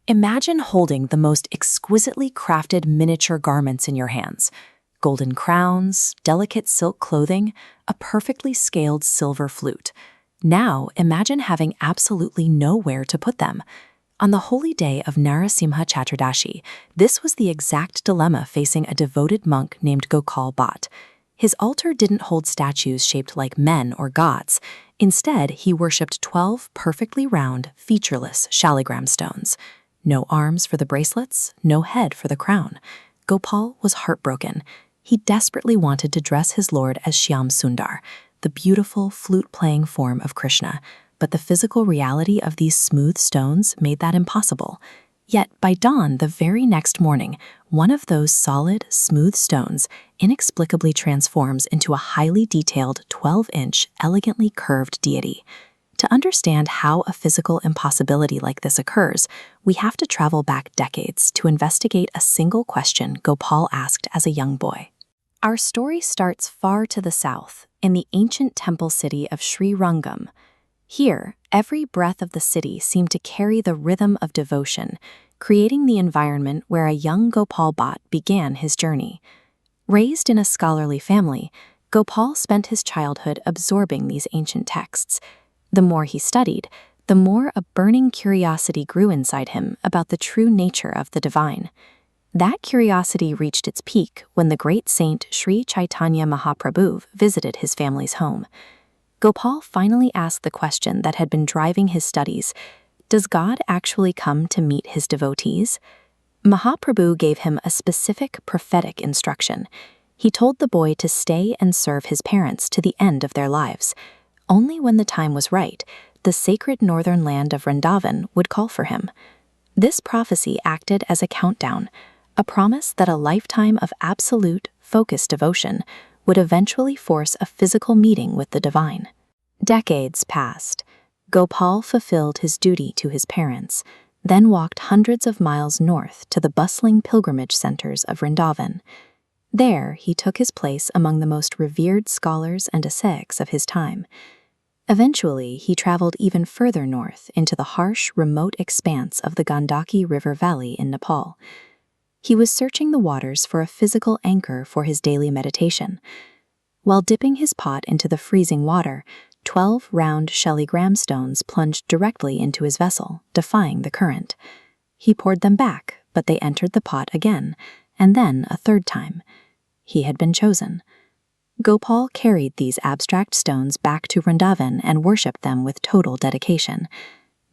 Imagine holding the most exquisitely crafted miniature garments in your hands. Golden crowns, delicate silk clothing, a perfectly scaled silver flute. Now imagine having absolutely nowhere to put them. On the holy day of Narasimha Chhatradashi, this was the exact dilemma facing a devoted monk named Gokal Bhatt. His altar didn't hold statues shaped like men or gods. Instead, he worshipped 12 perfectly round, featureless Shaligram stones. No arms for the bracelets, no head for the crown. Gopal was heartbroken. He desperately wanted to dress his lord as Shyam Sundar, the beautiful flute-playing form of Krishna, but the physical reality of these smooth stones made that impossible. Yet by dawn the very next morning, one of those solid, smooth stones inexplicably transforms into a highly detailed 12-inch, elegantly curved deity. To understand how a physical impossibility like this occurs, we have to travel back decades to investigate a single question Gopal asked as a young boy. Our story starts far to the south, in the ancient temple city of Shri Rangam. Here, every breath of the city seemed to carry the rhythm of devotion, creating the environment where a young Gopal Bhatt began his journey. Raised in a scholarly family, Gopal spent his childhood absorbing these ancient texts. The more he studied, the more a burning curiosity grew inside him about the true nature of the divine. That curiosity reached its peak when the great saint Sri Chaitanya Mahaprabhu visited his family's home. Gopal finally asked the question that had been driving his studies: does God actually come to meet his devotees? Mahaprabhu gave him a specific prophetic instruction. He told the boy to stay and serve his parents to the end of their lives. Only when the time was right, the sacred northern land of Vrindavan would call for him. This prophecy acted as a countdown, a promise that a lifetime of absolute, focused devotion would eventually force a physical meeting with the divine. Decades passed. Gopal fulfilled his duty to his parents, then walked hundreds of miles north to the bustling pilgrimage centers of Vrindavan. There, he took his place among the most revered scholars and ascetics of his time. Eventually, he traveled even further north into the harsh, remote expanse of the Gandaki River Valley in Nepal. He was searching the waters for a physical anchor for his daily meditation. While dipping his pot into the freezing water, 12 round Shaligram stones plunged directly into his vessel, defying the current. He poured them back, but they entered the pot again, and then a third time. He had been chosen. Gopal carried these abstract stones back to Vrindavan and worshipped them with total dedication.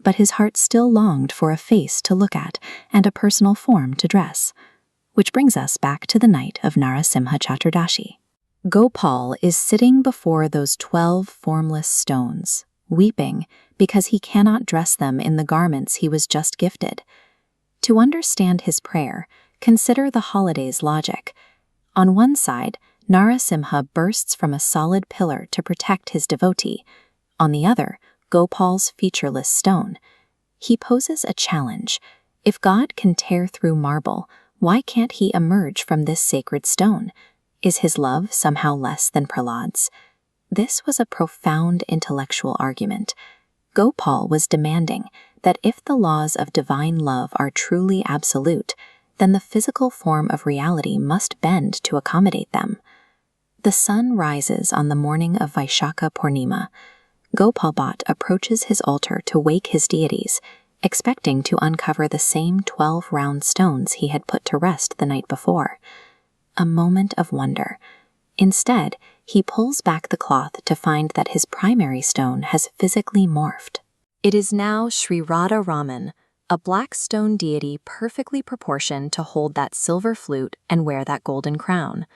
But his heart still longed for a face to look at and a personal form to dress. Which brings us back to the night of Narasimha Chhatradashi. Gopal is sitting before those 12 formless stones, weeping because he cannot dress them in the garments he was just gifted. To understand his prayer, consider the holiday's logic. On one side, Narasimha bursts from a solid pillar to protect his devotee. On the other, Gopal's featureless stone. He poses a challenge. If God can tear through marble, why can't he emerge from this sacred stone? Is his love somehow less than Prahlad's? This was a profound intellectual argument. Gopal was demanding that if the laws of divine love are truly absolute, then the physical form of reality must bend to accommodate them. The sun rises on the morning of Vaishakha Purnima. Gopal Bhatt approaches his altar to wake his deities, expecting to uncover the same 12 round stones he had put to rest the night before. A moment of wonder. Instead, he pulls back the cloth to find that his primary stone has physically morphed. It is now Shri Radha Raman, a black stone deity perfectly proportioned to hold that silver flute and wear that golden crown.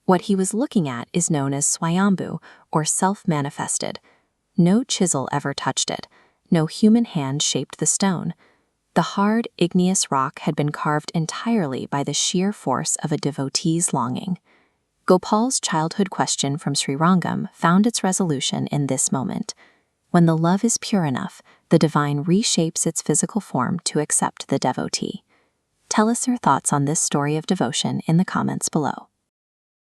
What he was looking at is known as Swayambhu, or self-manifested. No chisel ever touched it. No human hand shaped the stone. The hard, igneous rock had been carved entirely by the sheer force of a devotee's longing. Gopal's childhood question from Sri Rangam found its resolution in this moment. When the love is pure enough, the divine reshapes its physical form to accept the devotee. Tell us your thoughts on this story of devotion in the comments below.